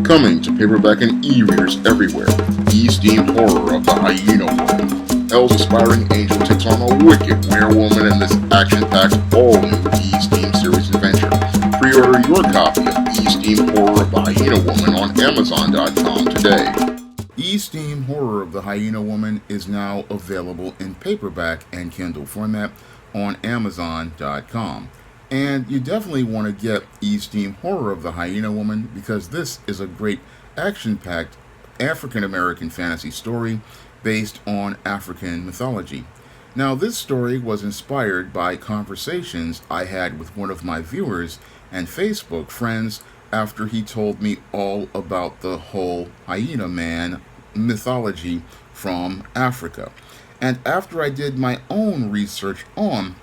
Coming to paperback and e-readers everywhere, E-Steam Horror of the Hyena Woman. Hell's aspiring angel takes on a wicked werewoman in this action-packed, all-new E-Steam series adventure. Pre-order your copy of E-Steam Horror of the Hyena Woman on Amazon.com today. E-Steam Horror of the Hyena Woman is now available in paperback and Kindle format on Amazon.com. And you definitely want to get E-Steam Horror of the Hyena Woman because this is a great action-packed African-American fantasy story based on African mythology. Now, this story was inspired by conversations I had with one of my viewers and Facebook friends after he told me all about the whole Hyena Man mythology from Africa. And after I did my own research on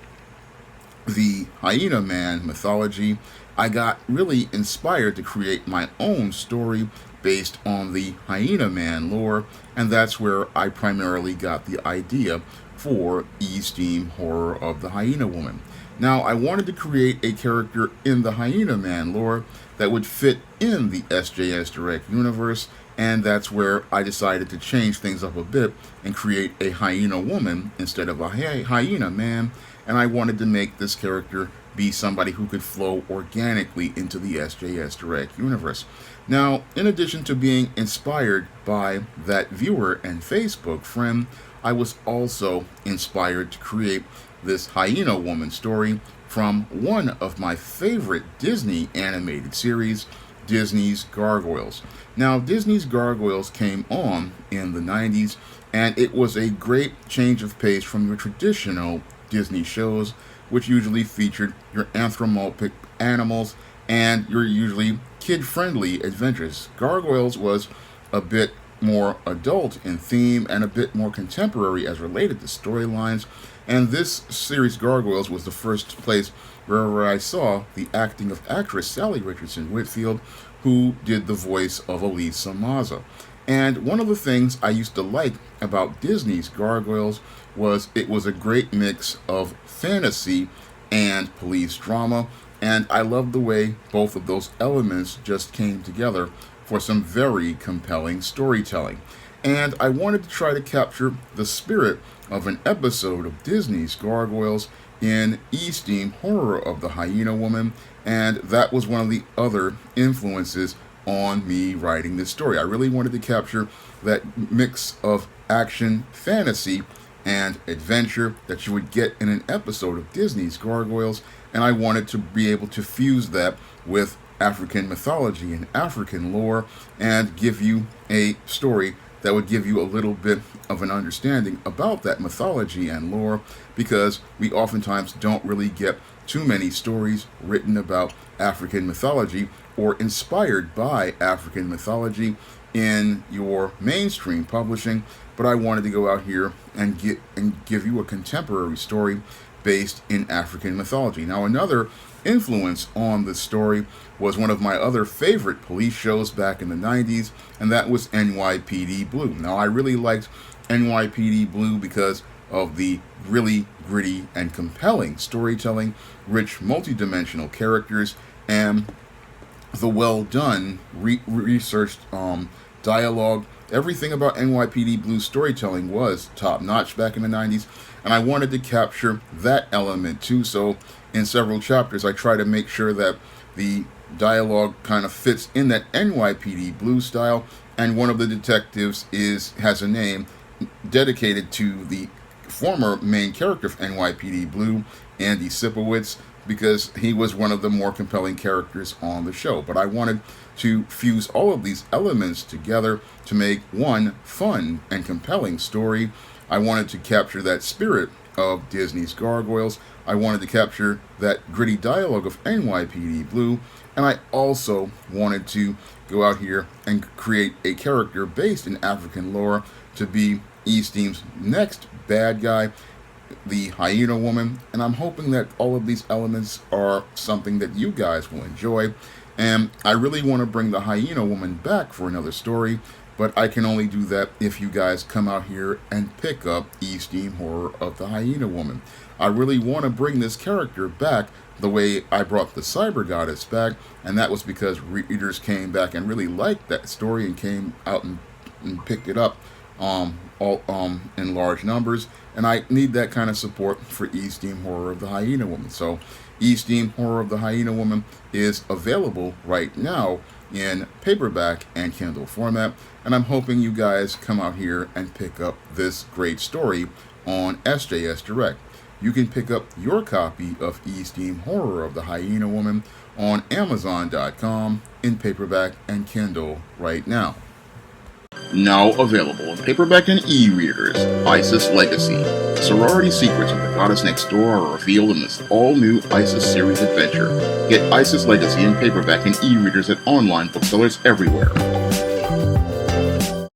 the Hyena Man mythology, I got really inspired to create my own story based on the Hyena Man lore, and that's where I primarily got the idea for E-Steam Horror of the Hyena Woman. Now, I wanted to create a character in the Hyena Man lore that would fit in the SJS Direct universe, and that's where I decided to change things up a bit and create a Hyena Woman instead of a Hyena Man. And I wanted to make this character be somebody who could flow organically into the SJS Direct universe. Now, in addition to being inspired by that viewer and Facebook friend, I was also inspired to create this Hyena Woman story from one of my favorite Disney animated series, Disney's Gargoyles. Now, Disney's Gargoyles came on in the 90s, and it was a great change of pace from your traditional Disney shows, which usually featured your anthropomorphic animals and your usually kid-friendly adventures. Gargoyles was a bit more adult in theme and a bit more contemporary as related to storylines, and this series Gargoyles was the first place where I saw the acting of actress Sally Richardson Whitfield, who did the voice of Elisa Maza. And one of the things I used to like about Disney's Gargoyles was it was a great mix of fantasy and police drama, and I loved the way both of those elements just came together for some very compelling storytelling. And I wanted to try to capture the spirit of an episode of Disney's Gargoyles in E-Steam Horror of the Hyena Woman, and that was one of the other influences on me writing this story. I really wanted to capture that mix of action, fantasy, and adventure that you would get in an episode of Disney's Gargoyles, and I wanted to be able to fuse that with African mythology and African lore and give you a story that would give you a little bit of an understanding about that mythology and lore, because we oftentimes don't really get too many stories written about African mythology or inspired by African mythology in your mainstream publishing, but I wanted to go out here and give you a contemporary story based in African mythology. Now, another influence on this story was one of my other favorite police shows back in the 90s, and that was NYPD Blue. Now, I really liked NYPD Blue because of the really gritty and compelling storytelling, rich multidimensional characters, and the well-done, researched dialogue. Everything about NYPD Blue storytelling was top-notch back in the 90s, and I wanted to capture that element too. So in several chapters, I try to make sure that the dialogue kind of fits in that NYPD Blue style, and one of the detectives has a name dedicated to the former main character of NYPD Blue, Andy Sipowicz, because he was one of the more compelling characters on the show. But I wanted to fuse all of these elements together to make one fun and compelling story. I wanted to capture that spirit of Disney's Gargoyles. I wanted to capture that gritty dialogue of NYPD Blue, and I also wanted to go out here and create a character based in African lore to be E-Steam's next bad guy, the Hyena Woman. And I'm hoping that all of these elements are something that you guys will enjoy. And I really want to bring the Hyena Woman back for another story, but I can only do that if you guys come out here and pick up E-Steam Horror of the Hyena Woman. I really want to bring this character back the way I brought the Cyber Goddess back, and that was because readers came back and really liked that story and came out and picked it up all in large numbers. And I need that kind of support for Esteem Horror of the Hyena Woman. So Esteem Horror of the Hyena Woman is available right now in paperback and Kindle format, and I'm hoping you guys come out here and pick up this great story on SJS Direct. You can pick up your copy of Esteem Horror of the Hyena Woman on Amazon.com in paperback and Kindle right now. Now available in paperback and e-readers, ISIS Legacy. Sorority secrets of the goddess next door are revealed in this all-new ISIS series adventure. Get ISIS Legacy in paperback and e-readers at online booksellers everywhere.